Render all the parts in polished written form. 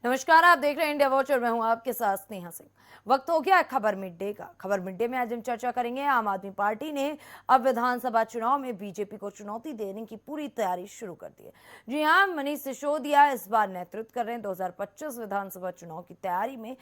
नमस्कार, आप देख रहे हैं इंडिया वॉच और मैं हूं आपके साथ स्नेहा सिंह। वक्त हो गया है खबर मिड-डे का। खबर मिड-डे में आज हम चर्चा करेंगे आम आदमी पार्टी ने अब विधानसभा चुनाव में बीजेपी को चुनौती देने की पूरी तैयारी शुरू कर दी है। जी हां, मनीष सिसोदिया इस बार नेतृत्व कर रहे हैं। 2025 विधानसभा चुनाव की तैयारी में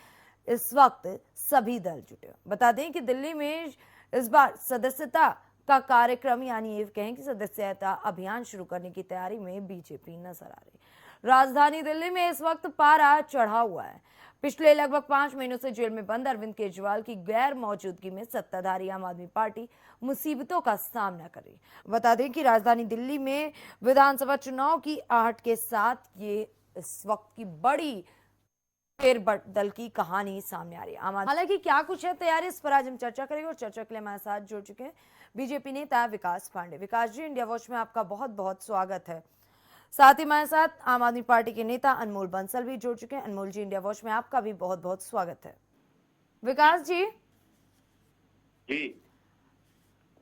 इस वक्त सभी दल जुटे हैं। बता दें कि दिल्ली में इस बार सदस्यता का कार्यक्रम यानी ये कहें कि सदस्यता अभियान शुरू करने की तैयारी में बीजेपी नजर आ रही है। राजधानी दिल्ली में इस वक्त पारा चढ़ा हुआ है। पिछले लगभग 5 महीनों से जेल में बंद अरविंद केजरीवाल की गैर मौजूदगी में सत्ताधारी आम आदमी पार्टी मुसीबतों का सामना कर रही है। बता दें कि राजधानी दिल्ली में विधानसभा चुनाव की आहट के साथ ये इस वक्त की बड़ी फेरबदल की कहानी सामने आ रही है। हालांकि क्या कुछ है तैयारी, इस पर आज हम चर्चा करेंगे और चर्चा के लिए हमारे साथ जुड़ चुके हैं बीजेपी नेता विकास पांडे। विकास जी, इंडिया वॉच में आपका बहुत बहुत स्वागत है। साथ ही हमारे साथ आम आदमी पार्टी के नेता अनमोल बंसल भी जुड़ चुके हैं। अनमोल जी, इंडिया वॉच में आपका भी बहुत बहुत स्वागत है। विकास जी,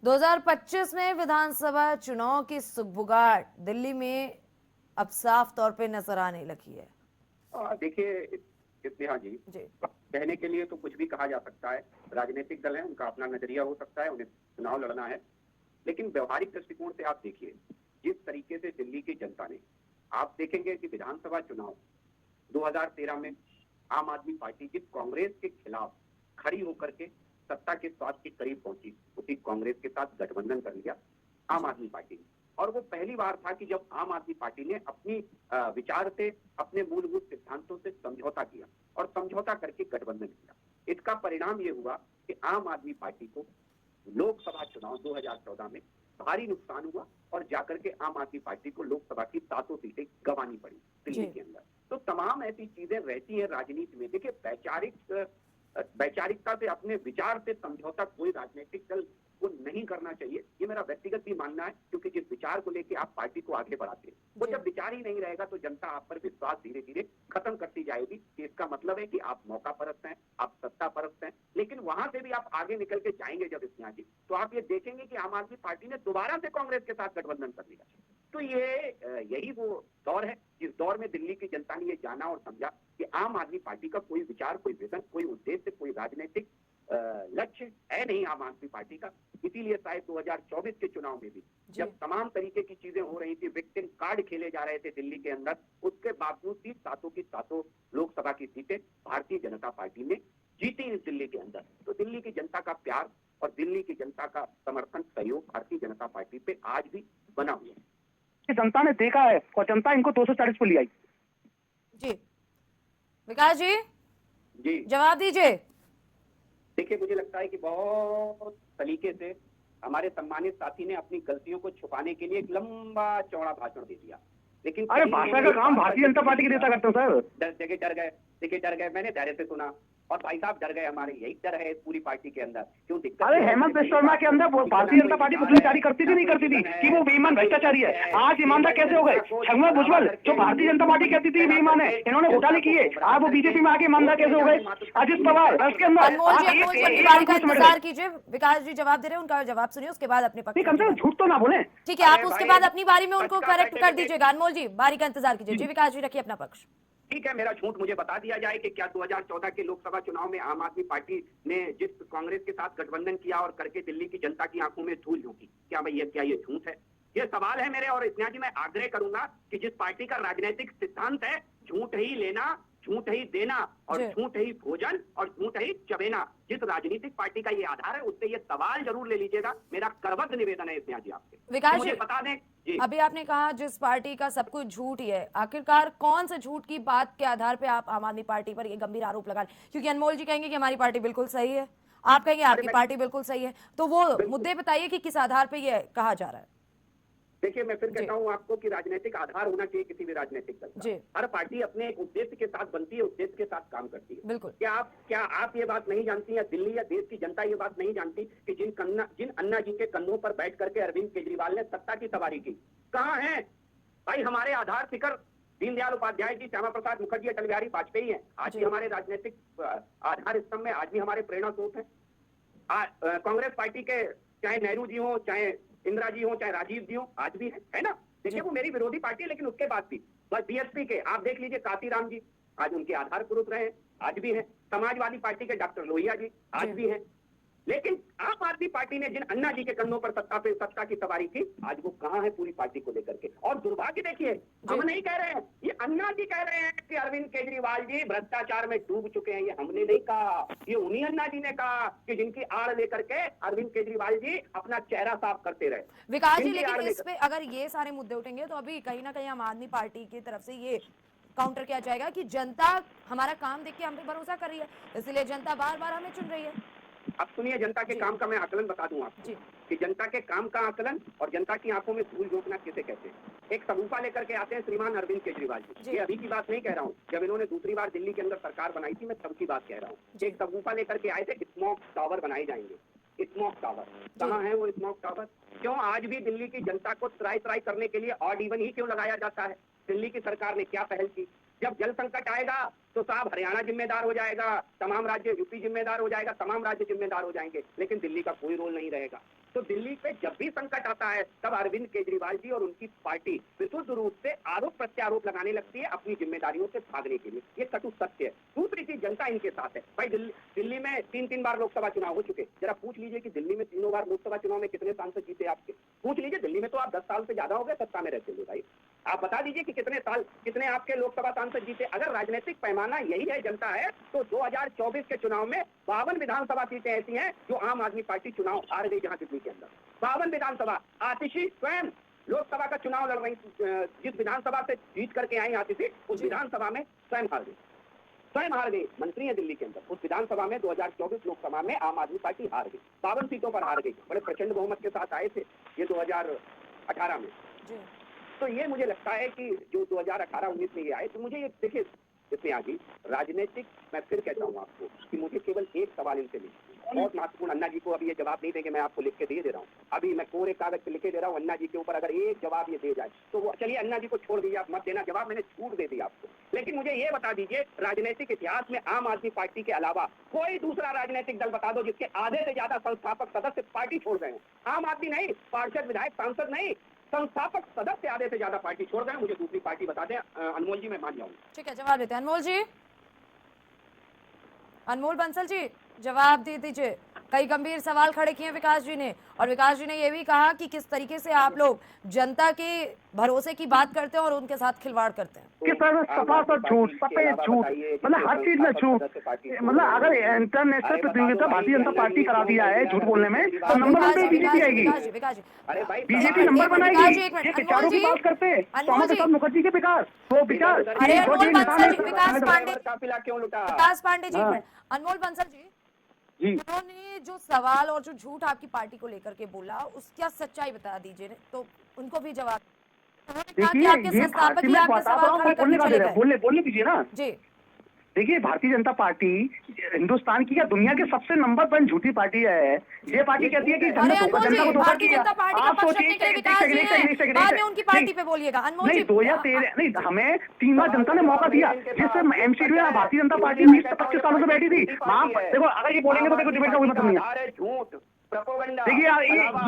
2025 में विधानसभा चुनाव की सुगबुगाहट दिल्ली में अब साफ तौर पे नजर आने लगी है। देखिए स्नेहा जी, कहने के लिए तो कुछ भी कहा जा सकता है। राजनीतिक दल है, उनका अपना नजरिया हो सकता है, उन्हें चुनाव लड़ना है, लेकिन व्यवहारिक दृष्टिकोण से आप देखिए जिस तरीके से दिल्ली की जनता ने, आप देखेंगे कि विधानसभा चुनाव 2013 में आम आदमी पार्टी जिस कांग्रेस के खिलाफ खड़ी होकर के सत्ता के स्वाद के करीब पहुंची, उसी कांग्रेस के साथ गठबंधन कर लिया आम आदमी पार्टी ने। और वो पहली बार था कि जब आम आदमी पार्टी ने अपनी विचार से, अपने मूलभूत सिद्धांतों से समझौता किया और समझौता करके गठबंधन किया। इसका परिणाम ये हुआ कि आम आदमी पार्टी को लोकसभा चुनाव 2014 में भारी नुकसान हुआ और जाकर के आम आदमी पार्टी को लोकसभा की 7 सीटें गंवानी पड़ी दिल्ली के अंदर। तो तमाम ऐसी चीजें रहती हैं राजनीति में। देखिए, वैचारिकता से, अपने विचार से समझौता कोई राजनीतिक दल को नहीं करना चाहिए, ये मेरा व्यक्तिगत भी मानना है, क्योंकि जिस विचार को लेकर आप पार्टी को आगे बढ़ाते हैं, वो जब विचार ही नहीं रहेगा तो जनता आप पर विश्वास धीरे धीरे खत्म करती जाएगी। कि इसका मतलब है कि आप मौका परस्त हैं, आप सत्ता परस्त हैं। लेकिन वहां से भी आप आगे निकल के जाएंगे जब स्नेहा जी, तो आप ये देखेंगे कि आम आदमी पार्टी ने दोबारा से कांग्रेस के साथ गठबंधन कर लिया। तो यही वो दौर है जिस दौर में दिल्ली की जनता ने ये जाना और समझा कि आम आदमी पार्टी का कोई विचार, कोई विजन, कोई उद्देश्य, कोई राजनीतिक लक्ष्य है नहीं आम आदमी पार्टी का। इसीलिए शायद 2024 के चुनाव में भी जब तमाम तरीके की चीजें हो रही थी, विक्टिम कार्ड खेले जा रहे थे दिल्ली के अंदर, उसके बावजूद भी 7 की 7 लोकसभा की सीटें भारतीय जनता पार्टी ने जीती इस दिल्ली के अंदर। तो दिल्ली की जनता का प्यार और दिल्ली की जनता का समर्थन, सहयोग भारतीय जनता पार्टी पे आज भी बना हुआ है। जनता ने देखा है और जनता इनको 240 पर ले आई। जी विकास जी, जवाब दीजिए। देखिए, मुझे लगता है कि बहुत तरीके से हमारे सम्मानित साथी ने अपनी गलतियों को छुपाने के लिए एक लंबा चौड़ा भाषण दे दिया। लेकिन अरे भाषा का काम भारतीय जनता पार्टी के नेता करते हो सर। डर गए। देखिए, डर गए, मैंने धैर्य से सुना और भाई साहब डर गए। हमारे यही डर है पूरी पार्टी के अंदर। क्यों दिक्कत? अरे हेमंत बिश्व शर्मा के अंदर भारतीय जनता पार्टी पुतली जारी करती थी, नहीं करती थी कि वो बेईमान भ्रष्टाचारी है। आज ईमानदार कैसे हो गए? छगवा भुजबल जो भारतीय जनता पार्टी कहती थी बेईमान है, इन्होंने घोटाले किए, आज वो बीजेपी में आके ईमानदार कैसे हो गए? अजित पवार उसके अंदर इंतजार कीजिए। विकास जी जवाब दे रहे हैं, उनका जवाब सुनिए, उसके बाद अपने पक्ष झूठ तो ना बोले। ठीक है, आप उसके बाद अपनी बारी में उनको करेक्ट कर दीजिएगा। अनमोल जी, बारी का इंतजार कीजिए। जी विकास जी, रखिए अपना पक्ष। ठीक है, मेरा झूठ मुझे बता दिया जाए कि क्या 2014 के लोकसभा चुनाव में आम आदमी पार्टी ने जिस कांग्रेस के साथ गठबंधन किया और करके दिल्ली की जनता की आंखों में धूल झोंकी, क्या ये झूठ है? ये सवाल है मेरे। और स्नेहा जी, मैं आग्रह करूंगा कि जिस पार्टी का राजनीतिक सिद्धांत है झूठ ही लेना, झूठ ही देना और झूठ ही भोजन और झूठ ही चबेना, जिस राजनीतिक पार्टी का ये आधार है, उससे ये सवाल जरूर ले लीजिएगा। मेरा करबद्ध निवेदन है स्नेहा जी आपसे। विकास मुझे बता दें जी, अभी आपने कहा जिस पार्टी का सब कुछ झूठ ही है, आखिरकार कौन से झूठ की बात के आधार पे आप आम आदमी पार्टी पर ये गंभीर आरोप लगा रहे हैं? क्योंकि अनमोल जी कहेंगे कि हमारी पार्टी बिल्कुल सही है, आप कहेंगे आपकी पार्टी बिल्कुल सही है, तो वो मुद्दे बताइए कि किस आधार पे ये कहा जा रहा है। देखिए, मैं फिर कहता हूं आपको कि राजनीतिक आधार होना चाहिए किसी भी राजनीतिक दल का। हर पार्टी अपने एक उद्देश्य के साथ बनती है, उद्देश्य के साथ काम करती है। बिल्कुल। क्या आप ये बात नहीं जानती, या दिल्ली या देश की जनता ये बात नहीं जानती कि जिन अन्ना जी के कंधों पर बैठ करके अरविंद केजरीवाल ने सत्ता की सवारी की, कहाँ है भाई हमारे आधार शिखर? दीनदयाल उपाध्याय जी, श्यामा प्रसाद मुखर्जी, अटल बिहारी वाजपेयी हैं। आज भी हमारे राजनीतिक आधार स्तंभ में, आज भी हमारे प्रेरणा स्रोत है। कांग्रेस पार्टी के चाहे नेहरू जी हो, चाहे इंदिरा जी हो, चाहे राजीव जी हो, आज भी है ना? देखिए, वो मेरी विरोधी पार्टी है, लेकिन उसके बाद भी बस बीएसपी के आप देख लीजिए, कांशीराम जी, आज उनके आधार पुरुष रहे, आज भी हैं। समाजवादी पार्टी के डॉक्टर लोहिया जी आज भी हैं। लेकिन आम आदमी पार्टी ने जिन अन्ना जी के कंधों पर सत्ता की सवारी की, आज वो कहाँ है पूरी पार्टी को लेकर के। और दुर्भाग्य देखिए, हम नहीं कह रहे हैं, ये अन्ना जी कह रहे हैं कि अरविंद केजरीवाल जी भ्रष्टाचार में डूब चुके हैं। ये हमने नहीं कहा, ये उन्हीं अन्ना जी ने कहा कि जिनकी आड़ लेकर के अरविंद केजरीवाल जी अपना चेहरा साफ करते रहे। विकास जी, जिनकी लेकिन आड़ इस पे अगर ये सारे मुद्दे उठेंगे तो अभी कहीं ना कहीं आम आदमी पार्टी की तरफ से ये काउंटर किया जाएगा कि जनता हमारा काम देख के हम पे भरोसा कर रही है, इसलिए जनता बार बार हमें चुन रही है। अब सुनिए, जनता के काम का मैं आकलन बता दूं आपको कि जनता के काम का आकलन और जनता की आंखों में धूल झोंकना किसे कहते हैं। एक सगुफा लेकर के आते हैं श्रीमान अरविंद केजरीवाल जी। ये अभी की बात नहीं कह रहा हूँ, जब इन्होंने दूसरी बार दिल्ली के अंदर सरकार बनाई थी, मैं तब की बात कह रहा हूँ। एक सगुफा लेकर के आए थे, स्मोक टावर बनाए जाएंगे। स्मोक टावर कहाँ है वो स्मोक टावर? क्यों आज भी दिल्ली की जनता को त्राई करने के लिए ऑड इवन ही क्यों लगाया जाता है? दिल्ली की सरकार ने क्या पहल की? जब जल संकट आएगा तो साहब हरियाणा जिम्मेदार हो जाएगा, तमाम राज्य, यूपी जिम्मेदार हो जाएगा, तमाम राज्य जिम्मेदार हो जाएंगे, लेकिन दिल्ली का कोई रोल नहीं रहेगा। तो दिल्ली पे जब भी संकट आता है तब अरविंद केजरीवाल जी और उनकी पार्टी विशुद्ध रूप से आरोप प्रत्यारोप लगाने लगती है अपनी जिम्मेदारियों से भागने के लिए। ये कटु सत्य है। दूसरी चीज, जनता इनके साथ है भाई। दिल्ली में 3 बार लोकसभा चुनाव हो चुके। जरा पूछ लीजिए कि दिल्ली में 3 बार लोकसभा चुनाव में कितने सांसद जीते आपके? पूछ लीजिए। दिल्ली में तो आप 10 साल से ज्यादा हो गए सत्ता में रहते हुए भाई। आप बता दीजिए कि कितने आपके लोकसभा सांसद जीते। अगर राजनीतिक पैमाना यही है, जनता है, तो 2024 के चुनाव में 52 विधानसभा सीटें ऐसी हैं जो आम आदमी पार्टी चुनाव हार गई। जहां दिल्ली के अंदर 52 विधानसभा, आतिशी स्वयं लोकसभा का चुनाव लड़ रही, जिस विधानसभा से जीत करके आई आतिशी, उस विधानसभा में स्वयं हार गई। मंत्री है दिल्ली के अंदर। उस विधानसभा में 2024 लोकसभा में आम आदमी पार्टी हार गई, 52 सीटों पर हार गई। बड़े प्रचंड बहुमत के साथ आए थे ये 2018 में। तो ये मुझे लगता है कि जो 2018-19 में ये आए, तो मुझे ये देखिए इसमें आ गई राजनीतिक। मैं फिर कहता हूँ आपको कि मुझे केवल एक सवाल इनसे नहीं, बहुत महत्वपूर्ण। अन्ना जी को अभी ये जवाब नहीं देंगे, मैं आपको लिख के दे रहा हूँ। अभी मैं कोरे कागज पे लिखे दे रहा हूँ अन्ना जी के ऊपर। अगर एक जवाब ये दे जाए तो वो, चलिए अन्ना जी को छोड़ दीजिए, आप मत देना जवाब, मैंने छूट दे दी आपको। लेकिन मुझे ये बता दीजिए, राजनीतिक इतिहास में आम आदमी पार्टी के अलावा कोई दूसरा राजनीतिक दल बता दो जिसके आधे से ज्यादा संस्थापक सदस्य पार्टी छोड़ गए हैं। आम आदमी नहीं, पार्षद, विधायक, सांसद नहीं, संस्थापक सदस्य आधे से ज्यादा पार्टी छोड़ गए। मुझे दूसरी पार्टी बता दें। अनमोल जी, मैं मान जाऊंगा। ठीक है, जवाब देते हैं अनमोल जी। अनमोल बंसल जी, जवाब दे दीजिए। कई गंभीर सवाल खड़े किए विकास जी ने, और विकास जी ने यह भी कहा कि किस तरीके से आप लोग जनता के भरोसे की बात करते हैं और उनके साथ खिलवाड़ करते हैं। कि सर सफासफ झूठ, सफेद झूठ, मतलब हर चीज में झूठ। मतलब अगर इंटरनेशनल प्रतियोगिता भारतीय जनता पार्टी करा दिया है झूठ बोलने में, तो नंबर 1 पे बीजेपी आएगी। बीजेपी नंबर बनाएगी। ये विचारों की बात करते हैं, स्वामी प्रसाद मुखर्जी के विकास, वो विचार। विकास पांडे जी, अनमोल बंसल जी, उन्होंने जो सवाल और जो झूठ आपकी पार्टी को लेकर के बोला, उसका सच्चाई बता दीजिए, तो उनको भी जवाब। देखिए, ये भारतीय में बोलने दीजिए ना जी। देखिए, भारतीय जनता पार्टी हिंदुस्तान की या दुनिया के सबसे नंबर 1 झूठी पार्टी है। ये पार्टी कहती है कि हमने जनता को धोखा किया। आप सोचिए, बाद में उनकी पार्टी पे बोलिएगा। अनमोल जी, 2013 नहीं, हमें 3 बार जनता ने मौका दिया, जिससे एमसीडी में भारतीय जनता पार्टी 20-25 सालों से बैठी थी। वहाँ देखो, अगर ये बोलेंगे तो देखो डिबेट का कोई मतलब नहीं है। देखिए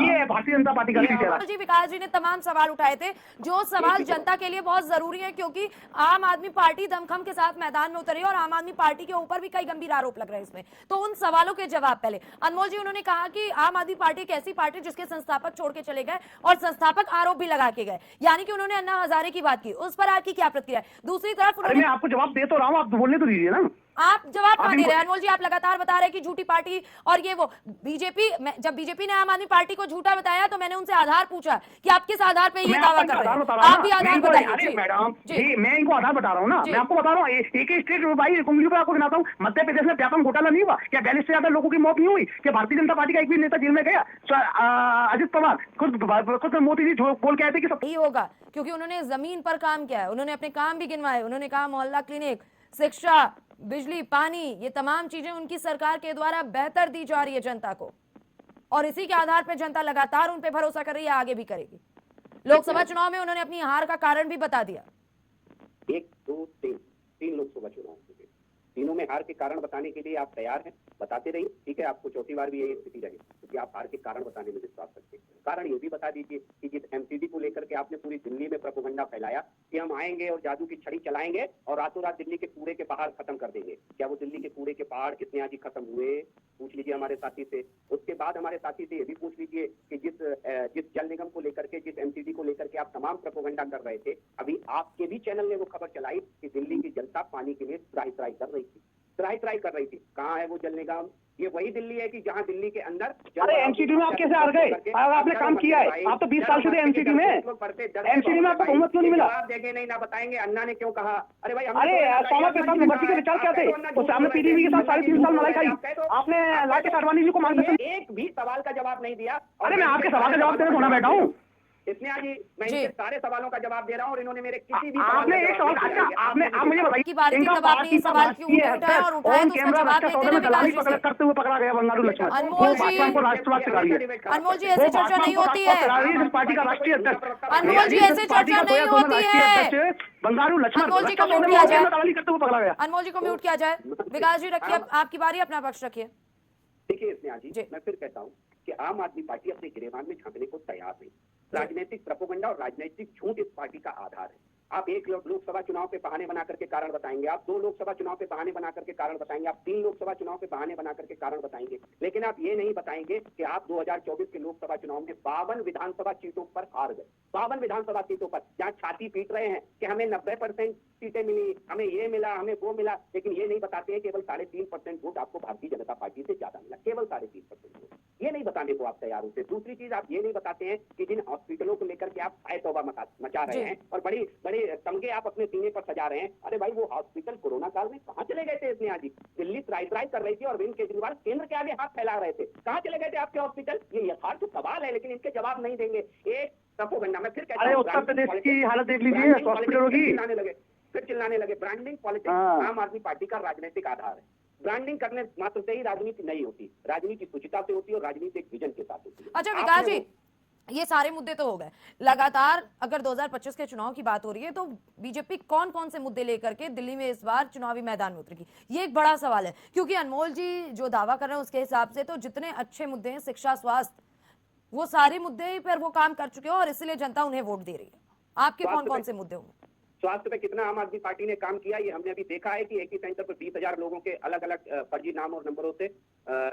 ये है भारतीय जनता पार्टी का चेहरा जी। विकास जी ने तमाम सवाल उठाए थे, जो सवाल जनता के लिए बहुत जरूरी है, क्योंकि आम आदमी पार्टी दमखम के साथ मैदान में उतरी और आम आदमी पार्टी के ऊपर भी कई गंभीर आरोप लग रहे हैं इसमें। तो उन सवालों के जवाब पहले अनमोल जी, उन्होंने कहा कि आम आदमी पार्टी एक ऐसी पार्टी जिसके संस्थापक छोड़ के चले गए और संस्थापक आरोप भी लगा के गए, यानी कि उन्होंने अन्ना हजारे की बात की। उस पर आपकी क्या प्रतिक्रिया है? दूसरी तरफ मैं आपको जवाब दे तो रहा हूँ, आप बोलने तो दीजिए ना। आप जवाब कहाँ दे रहे हैं अनमोल जी? आप लगातार बता रहे हैं कि झूठी पार्टी और ये वो। बीजेपी, जब बीजेपी ने आम आदमी पार्टी को झूठा बताया तो मैंने उनसे आधार पूछा कि आप किस आधार पे ये दावा कर रहे हैं। आप भी आधार बताइए। मैडम जी, मैं इनको आधार बता रहा हूँ ना, मैं आपको बता रहा हूँ। एक स्टेट भाई कुंडली पर आपको गिनाता हूँ। मध्य प्रदेश में व्यापक घोटाला नहीं हुआ क्या? 42 से ज्यादा लोगों की मौत नहीं हुई क्या? भारतीय जनता पार्टी का एक भी नेता जेल में गया? अजित पवार खुद मोदी जी बोल के आए थे कि सही होगा, क्योंकि उन्होंने जमीन पर काम किया है, उन्होंने अपने काम भी गिनवाए। उन्होंने कहा मोहल्ला क्लिनिक, शिक्षा, बिजली, पानी, ये तमाम चीजें उनकी सरकार के द्वारा बेहतर दी जा रही है जनता को, और इसी के आधार पर जनता लगातार उन पे भरोसा कर रही है, आगे भी करेगी। लोकसभा चुनाव में उन्होंने अपनी हार का कारण भी बता दिया। 1, 2, 3 लोकसभा चुनाव हुए, तीनों में हार के कारण बताने के लिए आप तैयार हैं? बताते रहिए, ठीक है। आपको चौथी बार भी यही स्थिति रहे, क्योंकि आप हार के कारण बताने में विश्वास करते हैं। कारण ये भी बता दीजिए कि जिस एमसीडी को लेकर के आपने पूरी दिल्ली में प्रोपेगेंडा फैलाया कि हम आएंगे और जादू की छड़ी चलाएंगे और रातों रात दिल्ली के कूड़े के पहाड़ खत्म कर देंगे। क्या वो दिल्ली के कूड़े के पहाड़ कितने आज खत्म हुए? पूछ लीजिए हमारे साथी से। उसके बाद हमारे साथी से ये भी पूछ लीजिए कि जिस जल निगम को लेकर के, जिस एमसीडी को लेकर के आप तमाम प्रोपेगेंडा कर रहे थे, अभी आपके भी चैनल ने वो खबर चलाई कि दिल्ली की जनता पानी के लिए त्राही कर रही थी, त्राही कर रही थी। कहाँ है वो जल निगम? ये वही दिल्ली है कि जहां दिल्ली के अंदर, अरे एमसीडी में आप कैसे हार गए? आपने काम किया है, आप तो 20 साल से एमसीडी में आपको बहुमत क्यों नहीं मिला? जवाब देंगे नहीं ना बताएंगे अन्ना ने क्यों कहा? अरे भाई, अरे सोमा के साथ मुखर्जी के विचार क्या थे? उस सामने पीडीपी के साथ 3.5 साल मलाई खाई, आपने लाके आडवाणी जी को मान सकते? एक भी सवाल का जवाब नहीं दिया। अरे मैं आपके सवाल का जवाब देने थोड़ा बैठा हूँ। स्नेहा जी, मैं इनके सारे सवालों का जवाब दे रहा हूँ और इन्होंने मेरे किसी भी आपने एक सवाल, अच्छा आपने आप मुझे बताइए की बारी थी तब आपने ये सवाल क्यों उठाया और उठाया तो उसका जवाब नहीं दे रहे विकास जी से। करते हुए पकड़ा गया बंगारू लक्ष्मण। अनमोल जी, को राष्ट्रवाद सिखाई है। अनमोल जी ऐसे चर्चा नहीं होती है। इस पार्टी का राष्ट्रीय अध्यक्ष अनमोल जी ऐसे चर्चा नहीं होती है। बंगारू लक्ष्मण अनमोल जी को म्यूट किया जाए। करते हुए पकड़ा गया। अनमोल जी को म्यूट किया जाए। विकास जी रखिए आपकी बारी, अपना पक्ष रखिए। देखिए स्नेहा जी, मैं फिर कहता हूँ कि आम आदमी पार्टी अपने गिरेबान में झांकने को तैयार नहीं। राजनीतिक प्रोपेगेंडा और राजनीतिक झूठ इस पार्टी का आधार है। आप एक लोकसभा चुनाव पे बहाने बना करके कारण बताएंगे, आप 2 लोकसभा चुनाव पे बहाने बना करके कारण बताएंगे, आप 3 लोकसभा चुनाव पे बहाने बना करके कारण बताएंगे, लेकिन आप ये नहीं बताएंगे कि आप 2024 के लोकसभा चुनाव में 52 विधानसभा सीटों पर हार गए। 52 विधानसभा सीटों पर जहाँ छाती पीट रहे हैं कि हमें 90% सीटें मिली, हमें ये मिला, हमें वो मिला, लेकिन ये नहीं बताते हैं केवल 3.5% वोट आपको भारतीय जनता पार्टी से ज्यादा मिला, केवल 3.5% वोट। ये नहीं बताने को आप तैयार होते। दूसरी चीज, आप ये नहीं बताते हैं कि जिन हॉस्पिटलों को लेकर के आप हाय तौबा मचा रहे हैं और बड़ी बड़े तमगे आप अपने सीने पर सजा रहे हैं, अरे भाई वो हॉस्पिटल कोरोना काल में कहाँ चले गए थे? स्नेहा जी, दिल्ली त्राही कर रही थी और अरविंद केजरीवाल केंद्र के आगे हाथ फैला रहे थे, कहाँ चले गए थे आपके हॉस्पिटल? ये यथार्थ सवाल है, लेकिन इनके जवाब नहीं देंगे। एक प्रोपेगेंडा में फिर कहता हूं, उत्तर प्रदेश की हालत देख लीजिए, हॉस्पिटलों की। फिर चिल्लाने लगे। ब्रांडिंग पॉलिटिक्स आम आदमी पार्टी का राजनीतिक आधार है। ब्रांडिंग करने मात्र से ही राजनीति नहीं होती, राजनीति सुचिता से होती है और राजनीति एक विजन के साथ होती है। अच्छा विकास जी, ये सारे मुद्दे तो हो गए। लगातार अगर 2025 के चुनाव की बात हो रही है तो बीजेपी कौन कौन से मुद्दे लेकर के दिल्ली में इस बार चुनावी मैदान में उतरेगी, ये एक बड़ा सवाल है। क्योंकि अनमोल जी जो दावा कर रहे हैं उसके हिसाब से तो जितने अच्छे मुद्दे हैं, शिक्षा, स्वास्थ्य, वो सारे मुद्दे पर वो काम कर चुके हैं और इसलिए जनता उन्हें वोट दे रही है। आपके कौन कौन से मुद्दे होंगे? स्वास्थ्य पे कितना आम आदमी पार्टी ने काम किया, ये हमने अभी देखा है कि एक ही सेंटर पर 20,000 लोगों के अलग अलग फर्जी नाम और नंबरों से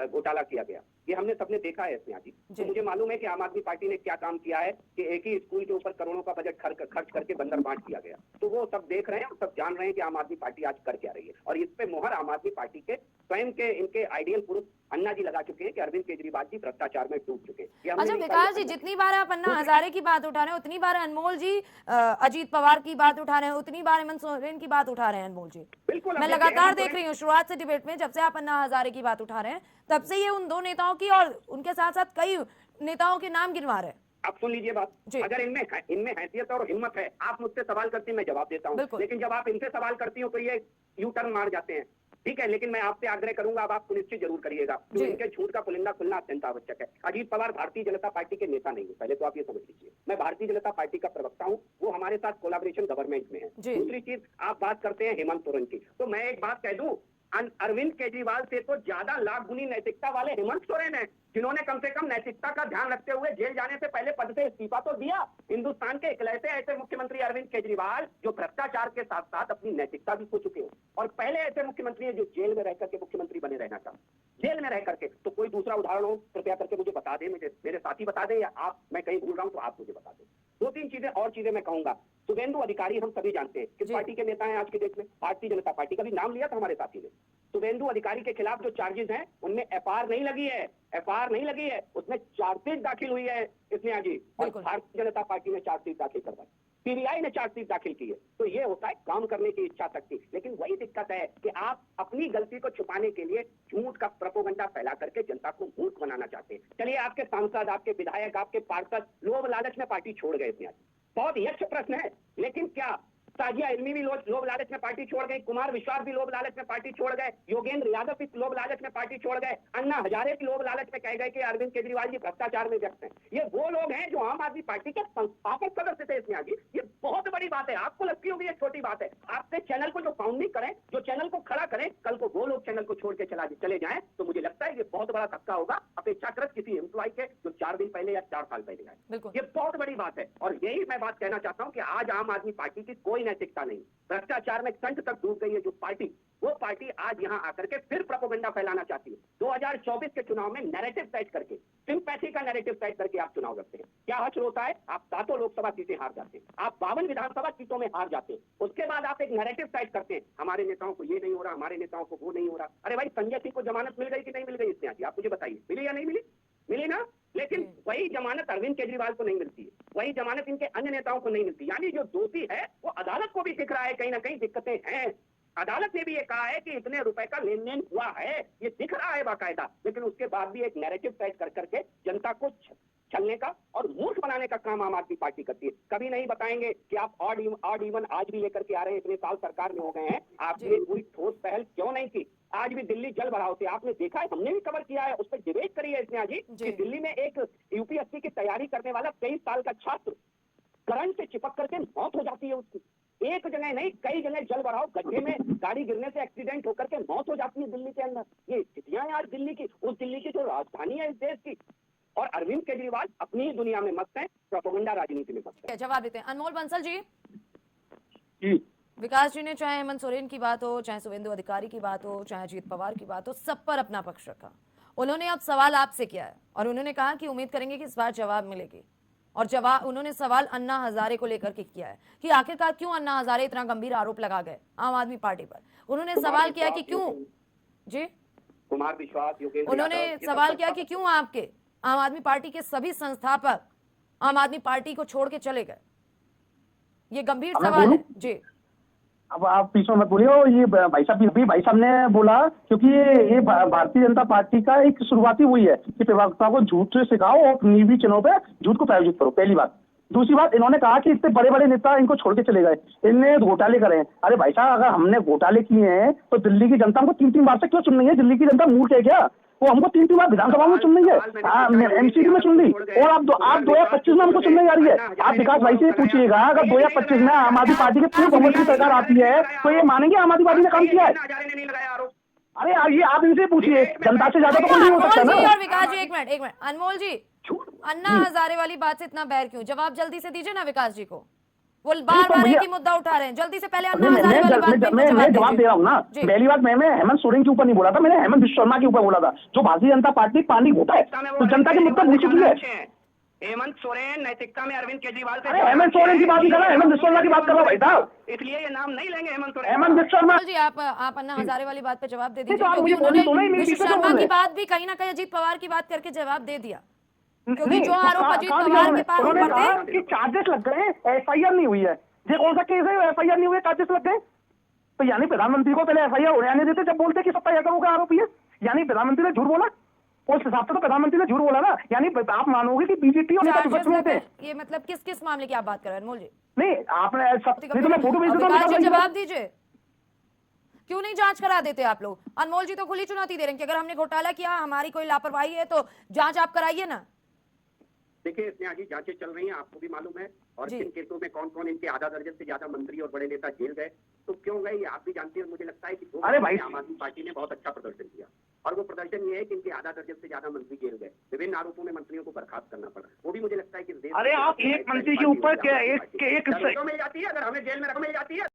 घोटाला किया गया। ये हमने सबने देखा है स्नेहा जी। तो मुझे मालूम है कि आम आदमी पार्टी ने क्या काम किया है कि एक ही स्कूल के ऊपर करोड़ों का बजट खर्च करके बंदर बांट किया गया। तो वो सब देख रहे हैं और सब जान रहे हैं कि आम आदमी पार्टी आज कर क्या रही है। और इस पे मोहर आम आदमी पार्टी के स्वयं के इनके आइडियल पुरुष अन्ना जी लगा चुके हैं कि अरविंद केजरीवाल जी भ्रष्टाचार में डूब चुके हैं। अच्छा विकास जी, जितनी बार आप अन्ना हजारे की बात उठा रहे हैं उतनी बार अनमोल जी अजीत पवार की बात उठा रहे हैं, उतनी बार हेमंत सोरेन की बात उठा रहे हैं अनमोल जी। बिल्कुल, मैं लगातार देख रही हूँ शुरुआत से डिबेट में, जब से आप अन्ना हजारे की बात उठा रहे हैं तब से ये उन 2 नेताओं की और उनके साथ साथ कई नेताओं के नाम गिनवा रहे हैं। आप सुन लीजिए बात, अगर इनमें हैसियत और हिम्मत है, आप मुझसे सवाल करती हैं, मैं जवाब देता हूँ, लेकिन जब आप इनसे सवाल करती हो तो ये यू टर्न मार जाते हैं। ठीक है, लेकिन मैं आपसे आग्रह करूंगा, अब आप सुनिश्चित जरूर करिएगा कि इनके झूठ का पुलिंदा खुलना अत्यंत आवश्यक है। अजीत पवार भारतीय जनता पार्टी के नेता नहीं है, पहले तो आप ये समझ लीजिए। मैं भारतीय जनता पार्टी का प्रवक्ता हूँ, वो हमारे साथ कोलैबोरेशन गवर्नमेंट में है। दूसरी चीज, आप बात करते हैं हेमंत सोरेन की, तो मैं एक बात कह दूं, अरविंद केजरीवाल से तो ज्यादा लाख गुनी नैतिकता वाले हेमंत सोरेन है, जिन्होंने कम से कम नैतिकता का ध्यान रखते हुए जेल जाने से पहले पद से इस्तीफा तो दिया। हिंदुस्तान के इकलौते ऐसे मुख्यमंत्री अरविंद केजरीवाल जो भ्रष्टाचार के साथ साथ अपनी नैतिकता भी खो चुके हैं, और पहले ऐसे मुख्यमंत्री हैं जो जेल में रहकर के मुख्यमंत्री बने रहना चाहते, जेल में रह करके। तो कोई दूसरा उदाहरण हो कृपया करके मुझे बता दें, मेरे साथी बता दें, या आप, मैं कहीं भूल रहा हूं तो आप मुझे बता दें। 2-3 चीजें मैं कहूंगा। शुभेंदु अधिकारी हम सभी जानते हैं किस पार्टी के नेता हैं आज के देश में, भारतीय जनता पार्टी का भी नाम लिया था हमारे साथी ने। शुभेंदु अधिकारी के खिलाफ जो चार्जेस हैं उनमें एफआईआर नहीं लगी है, उसमें चार्जशीट दाखिल हुई है स्नेहा जी, और भारतीय जनता पार्टी ने चार्जशीट दाखिल करवाई, सीबीआई ने चार्जशीट दाखिल की है। तो ये होता है काम करने की इच्छा शक्ति। लेकिन वही दिक्कत है कि आप अपनी गलती को छुपाने के लिए झूठ का प्रोपेगेंडा फैला करके जनता को मूर्ख बनाना चाहते हैं। चलिए, आपके सांसद, आपके विधायक, आपके पार्षद लोभ लालच में पार्टी छोड़ गए स्नेहा जी, बहुत ही अच्छा प्रश्न है, लेकिन क्या ताजिया इल्मी भी लोभ लालच में पार्टी छोड़ गई, कुमार विश्वास भी लोभ लालच में पार्टी छोड़ गए, योगेंद्र यादव भी लोभ लालच में पार्टी छोड़ गए, अन्ना हजारे भी लोभ लालच में कह गए कि अरविंद केजरीवाल जी भ्रष्टाचार में व्यस्त हैं। ये वो लोग हैं जो आम आदमी पार्टी के संस्थापक सदस्य थे स्नेहा जी। ये बहुत बड़ी बात है। आपको लगती होगी ये छोटी बात है। आपने चैनल को जो फाउंडिंग करें, जो चैनल को खड़ा करें, कल को वो लोग चैनल को छोड़ के चले जाएं, तो मुझे लगता है ये बहुत बड़ा धक्का होगा अपेक्षाकृत किसी एम्प्लॉय के जो 4 दिन पहले या 4 साल पहले आए। ये बहुत बड़ी बात है। और यही मैं बात कहना चाहता हूं कि आज आम आदमी पार्टी की कोई नैतिकता नहीं, भ्रष्टाचार में संत तक डूब गई है जो पार्टी, वो पार्टी आज यहां आकर के फिर प्रोपेगेंडा फैलाना चाहती है। 2024 के चुनाव में नैरेटिव सेट करके, सिंपैथी का नैरेटिव सेट करके आप चुनाव लड़ते हैं। क्या हश्र होता है? आप 7 लोकसभा सीटें हार जाते हैं, आप 52 विधानसभा सीटों में हार जाते हैं। उसके बाद आप एक नैरेटिव सेट करते हैं, हमारे नेताओं को ये नहीं हो रहा, हमारे नेताओं को वो नहीं हो रहा। अरे भाई, संजय सिंह को जमानत मिल गई कि नहीं मिल गई? इसने आज आप मुझे बताइए, मिली या नहीं मिली? मिली ना। लेकिन वही जमानत अरविंद केजरीवाल को नहीं मिलती है, वही जमानत इनके अन्य नेताओं को नहीं मिलती। यानी जो दोषी है वो अदालत को भी दिख रहा है कहीं ना कहीं दिक्कतें हैं। अदालत ने भी ये कहा है कि इतने रुपए का लेन देन हुआ है, ये दिख रहा है बाकायदा। लेकिन उसके बाद भी एक नैरेटिव सेट कर करके जनता को छलने का और मूर्ख बनाने का काम आम आदमी पार्टी करती है। कभी नहीं बताएंगे कि आप ऑड इवन आज भी लेकर के आ रहे हैं, इतने साल सरकार में हो गए हैं, आपने पूरी ठोस पहल क्यों नहीं की? आज भी दिल्ली जल भराव से आपने देखा है, हमने भी कवर किया है, उस पर डिबेट करी है स्नेहा जी कि दिल्ली में एक यूपीएससी की तैयारी करने वाला 23 साल का छात्र करंट से चिपक करके मौत हो जाती है उसकी। एक जगह नहीं, कई जगह जल भराव, गड्ढे में गाड़ी गिरने से एक्सीडेंट होकर के मौत हो जाती है दिल्ली के अंदर। ये स्थितियां हैं आज दिल्ली की, उस दिल्ली की जो राजधानी है इस देश की। और अरविंद केजरीवाल अपनी ही दुनिया में मस्त है, प्रोपेगेंडा राजनीति में मस्त है। जवाब देते हैं अनमोल बंसल जी। जी विकास जी ने चाहे हेमंत सोरेन की बात हो, चाहे शुभेंदु अधिकारी की बात हो, चाहे अजीत पवार की बात हो, सब पर अपना पक्ष रखा। उन्होंने अब सवाल आपसे किया है और उन्होंने कहा कि उम्मीद करेंगे कि इस बार जवाब मिलेगी। और जवाब उन्होंने सवाल अन्ना हजारे को लेकर के किया है कि आखिरकार क्यों अन्ना हजारे इतना गंभीर आरोप लगा गए आम आदमी पार्टी पर। उन्होंने सवाल किया कि क्यों जी कुमार विश्वास, उन्होंने सवाल किया कि क्यों आपके आम आदमी पार्टी के सभी संस्थापक आम आदमी पार्टी को छोड़ के चले गए। ये गंभीर सवाल है जी। अब आप बीच में मत बोलिए। ये भाई साहब ने बोला, क्योंकि ये भारतीय जनता पार्टी का एक शुरुआती हुई है कि प्रवक्ता को झूठ से सिखाओ और नीवी चुनाव पे झूठ को प्रायोजित करो, पहली बात। दूसरी बात, इन्होंने कहा कि इतने बड़े बड़े नेता इनको छोड़ के चले गए, इनने घोटाले करे। अरे भाई साहब, अगर हमने घोटाले किए हैं तो दिल्ली की जनता हमको 3-3 बार से क्यों चुन रही है? दिल्ली की जनता मूर्ख है क्या? वो हमको 3-3 बार विधानसभा में चुन रही है, एमसीडी में चुन ली, और आप 2025 में हमको चुनने जा रही है। आप विकास भाई से पूछिएगा, अगर 2025 में आम आदमी पार्टी की पूर्ण बहुमत की सरकार आती है तो ये मानेंगे आम आदमी पार्टी ने काम किया है? अरे ये आप इनसे पूछिए, जनता से ज्यादा तो कोई नहीं हो सकता ना। और विकास जी एक मिनट अनमोल जी, अन्ना हजारे वाली बात से इतना बैर क्यों? जवाब जल्दी से दीजिए ना विकास जी को। वो बार-बार एक ही मुद्दा उठा रहे हैं, जल्दी से पहले अन्ना हजारे वाली बात पे मैं जवाब दे रहा हूँ ना। पहली बात, मैं हेमंत सोरेन के ऊपर नहीं बोला था, मैंने हेमंत विश्व शर्मा के ऊपर बोला था। जो भारतीय जनता पार्टी पानी घोटा है तो जनता के मुद्दा भूल चुकी है। हेमंत सोरेन नैतिकता में अरविंद केजरीवाल से, हेमंत सोरेन की बात नहीं कर रहा, हेमंत विश्व शर्मा की बात कर रहा हूँ भाई साहब, इसलिए ये नाम नहीं लेंगे हेमंत सोरेन। हेमंत विश्व शर्मा जी, आप अन्ना हजारे वाली बात पे जवाब दे दीजिए, क्योंकि उन्होंने विश्व शर्मा की बात भी कहीं ना कहीं अजीत पवार की बात करके जवाब दे दिया, क्योंकि जो आरोप अजीत पवार के पास ऊपर थे, चार्जेस लग गए, एफआईआर नहीं हुई है। ये कौन सा केस है? एफआईआर नहीं हुई, चार्जेस लग गए। तो यानी प्रधानमंत्री को पहले एफआईआर होने आने देते जब बोलते कि 70 एकड़ का आरोपी है। यानी प्रधानमंत्री ने झूठ बोला, उस हिसाब से तो प्रधानमंत्री ने झूठ बोला ना। यानी आप मानोगे कि बीजेपी और नेता विपक्ष में थे। ये मतलब किस मामले की आप बात कर रहे हैं अनमोल जी? नहीं, आपने नहीं तो मैं फोटो भेज देता हूं। जवाब दीजिए, क्यों नहीं जांच करा देते आप लोग? अनमोल जी तो खुली चुनौती दे रहे हैं कि अगर हमने घोटाला किया, हमारी कोई लापरवाही है तो जांच आप कराइए ना। देखिए स्नेहा जी, जांचें चल रही हैं, आपको भी मालूम है, और किन केसों में कौन कौन इनके आधा दर्जन से ज्यादा मंत्री और बड़े नेता जेल गए, तो क्यों गए ये आप भी जानते हैं। मुझे लगता है कि अरे भाई, आम आदमी पार्टी ने बहुत अच्छा प्रदर्शन किया, और वो प्रदर्शन ये है कि इनके आधा दर्जन से ज्यादा मंत्री जेल गए, विभिन्न आरोपों में मंत्रियों को बर्खास्त करना पड़ा। वो भी मुझे लगता है कि अरे आप एक मंत्री के ऊपर मिल जाती है, अगर हमें जेल में मिल जाती है।